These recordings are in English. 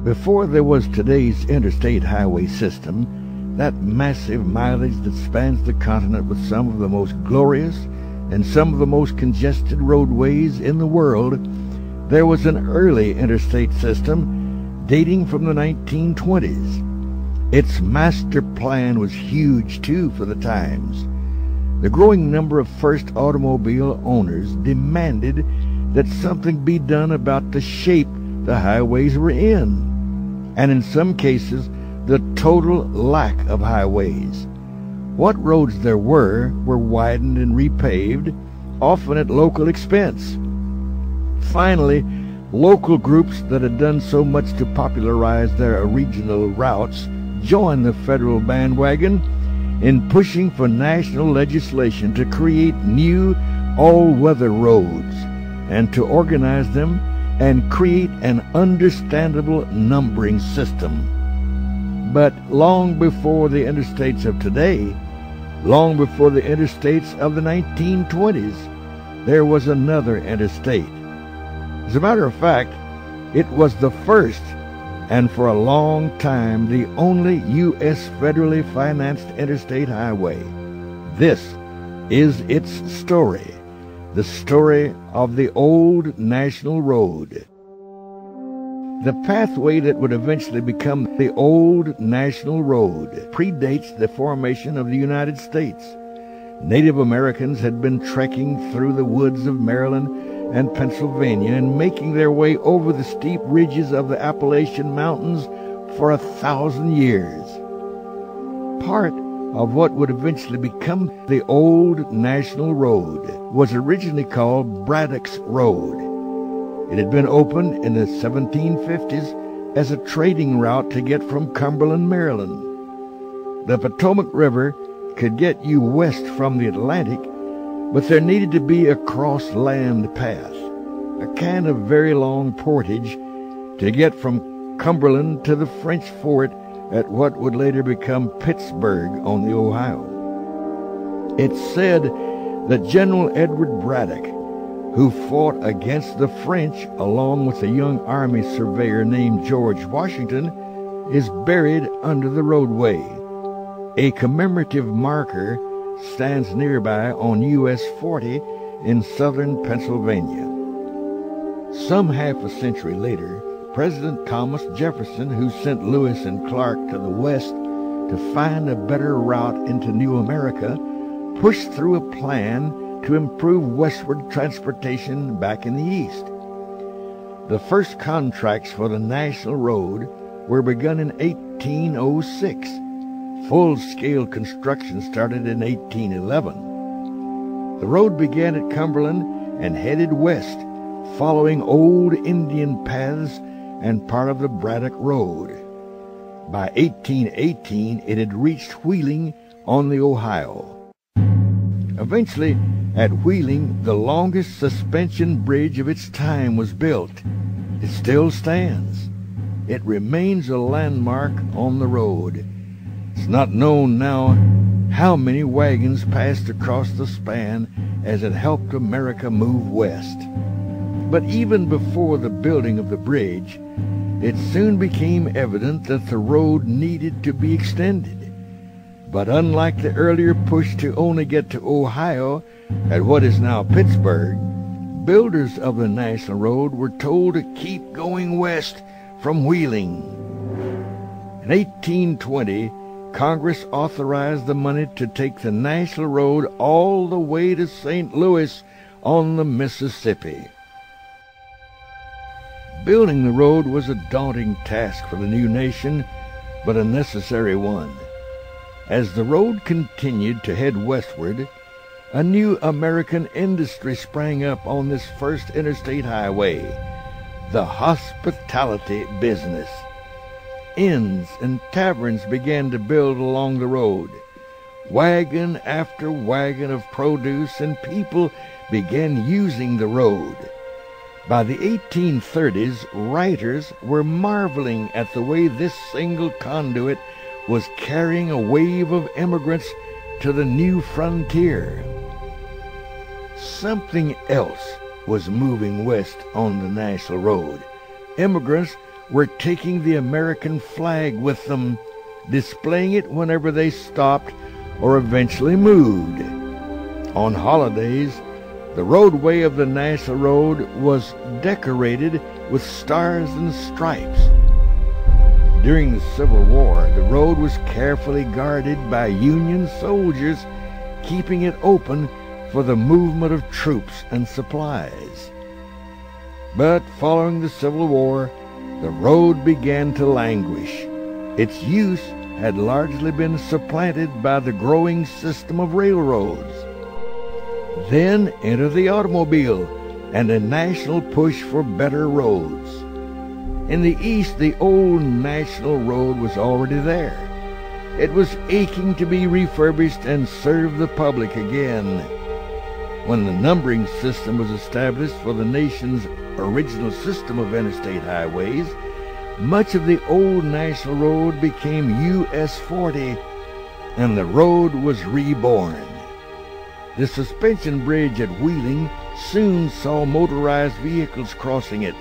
Before there was today's interstate highway system, that massive mileage that spans the continent with some of the most glorious and some of the most congested roadways in the world, there was an early interstate system dating from the 1920s. Its master plan was huge, too, for the times. The growing number of first automobile owners demanded that something be done about the shape the highways were in, and in some cases, the total lack of highways. What roads there were widened and repaved, often at local expense. Finally, local groups that had done so much to popularize their regional routes joined the federal bandwagon in pushing for national legislation to create new all-weather roads and to organize them and create an understandable numbering system. But long before the interstates of today, long before the interstates of the 1920s, there was another interstate. As a matter of fact, it was the first and for a long time the only U.S. federally financed interstate highway. This is its story, the story of the Old National Road. The pathway that would eventually become the Old National Road predates the formation of the United States. Native Americans had been trekking through the woods of Maryland and Pennsylvania and making their way over the steep ridges of the Appalachian Mountains for 1,000 years. Part of what would eventually become the Old National Road was originally called Braddock's Road. It had been opened in the 1750s as a trading route to get from Cumberland, Maryland. The Potomac River could get you west from the Atlantic, but there needed to be a cross-land path, a kind of very long portage to get from Cumberland to the French fort at what would later become Pittsburgh on the Ohio. It's said that General Edward Braddock, who fought against the French along with a young army surveyor named George Washington, is buried under the roadway. A commemorative marker stands nearby on US 40 in southern Pennsylvania. Some half a century later, President Thomas Jefferson, who sent Lewis and Clark to the west to find a better route into New America, pushed through a plan to improve westward transportation back in the east. The first contracts for the National Road were begun in 1806. Full-scale construction started in 1811. The road began at Cumberland and headed west, following old Indian paths and part of the Braddock Road. By 1818, it had reached Wheeling on the Ohio. Eventually, at Wheeling, the longest suspension bridge of its time was built. It still stands. It remains a landmark on the road. It's not known now how many wagons passed across the span as it helped America move west. But even before the building of the bridge, it soon became evident that the road needed to be extended. But unlike the earlier push to only get to Ohio at what is now Pittsburgh, builders of the National Road were told to keep going west from Wheeling. In 1820, Congress authorized the money to take the National Road all the way to St. Louis on the Mississippi. Building the road was a daunting task for the new nation, but a necessary one. As the road continued to head westward, a new American industry sprang up on this first interstate highway, the hospitality business. Inns and taverns began to build along the road. Wagon after wagon of produce and people began using the road. By the 1830s, writers were marveling at the way this single conduit was carrying a wave of immigrants to the new frontier. Something else was moving west on the National Road. Immigrants were taking the American flag with them, displaying it whenever they stopped or eventually moved. On holidays, the roadway of the National Road was decorated with stars and stripes. During the Civil War, the road was carefully guarded by Union soldiers, keeping it open for the movement of troops and supplies. But following the Civil War, the road began to languish. Its use had largely been supplanted by the growing system of railroads. Then enter the automobile and a national push for better roads. In the East, the old National Road was already there. It was aching to be refurbished and serve the public again. When the numbering system was established for the nation's original system of interstate highways, much of the old National Road became US 40, and the road was reborn. The suspension bridge at Wheeling soon saw motorized vehicles crossing it.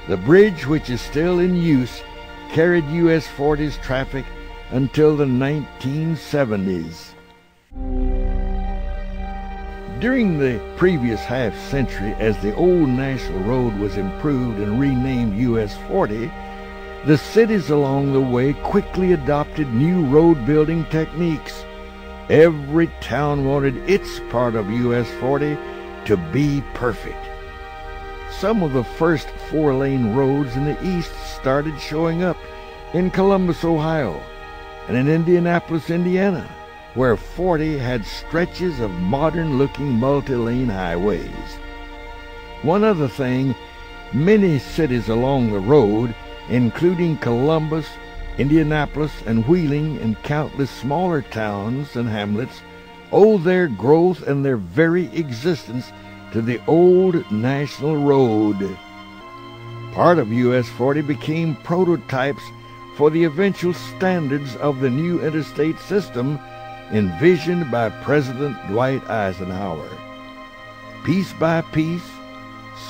The bridge, which is still in use, carried US 40's traffic until the 1970s. During the previous half-century, as the old National Road was improved and renamed US 40, the cities along the way quickly adopted new road-building techniques. Every town wanted its part of US 40 to be perfect. Some of the first four-lane roads in the East started showing up in Columbus, Ohio, and in Indianapolis, Indiana, where 40 had stretches of modern-looking multi-lane highways. One other thing, many cities along the road, including Columbus, Indianapolis, and Wheeling, and countless smaller towns and hamlets, owe their growth and their very existence to the old National Road. Part of US 40 became prototypes for the eventual standards of the new interstate system envisioned by President Dwight Eisenhower. Piece by piece,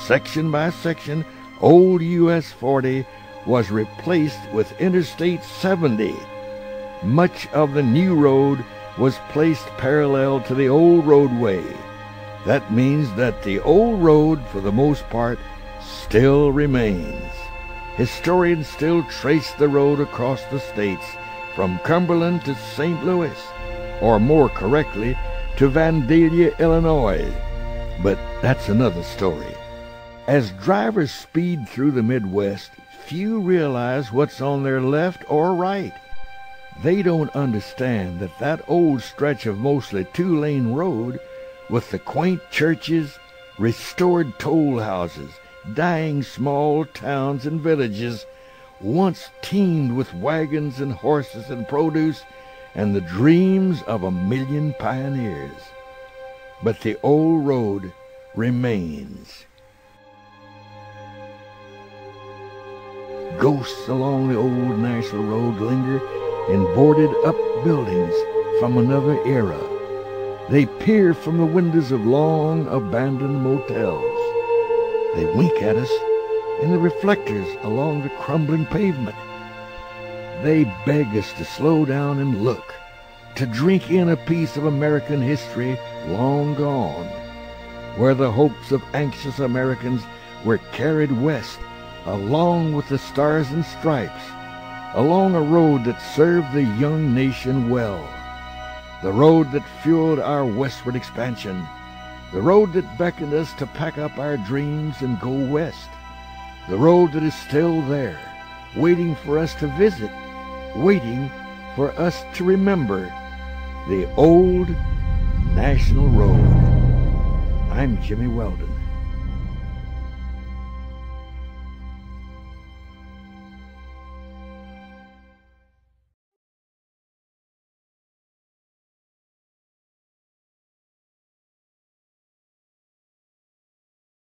section by section, old US 40 was replaced with Interstate 70. Much of the new road was placed parallel to the old roadway. That means that the old road, for the most part, still remains. Historians still trace the road across the states, from Cumberland to St. Louis, or more correctly, to Vandalia, Illinois. But that's another story. As drivers speed through the Midwest, few realize what's on their left or right. They don't understand that that old stretch of mostly two-lane road, with the quaint churches, restored toll houses, dying small towns and villages, once teemed with wagons and horses and produce and the dreams of 1,000,000 pioneers. But the old road remains. Ghosts along the old National Road linger in boarded-up buildings from another era. They peer from the windows of long-abandoned motels. They wink at us in the reflectors along the crumbling pavement. They beg us to slow down and look, to drink in a piece of American history long gone, where the hopes of anxious Americans were carried west along with the stars and stripes, along a road that served the young nation well, the road that fueled our westward expansion, the road that beckoned us to pack up our dreams and go west, the road that is still there, waiting for us to visit, waiting for us to remember, the old National Road. I'm Jimmy Weldon.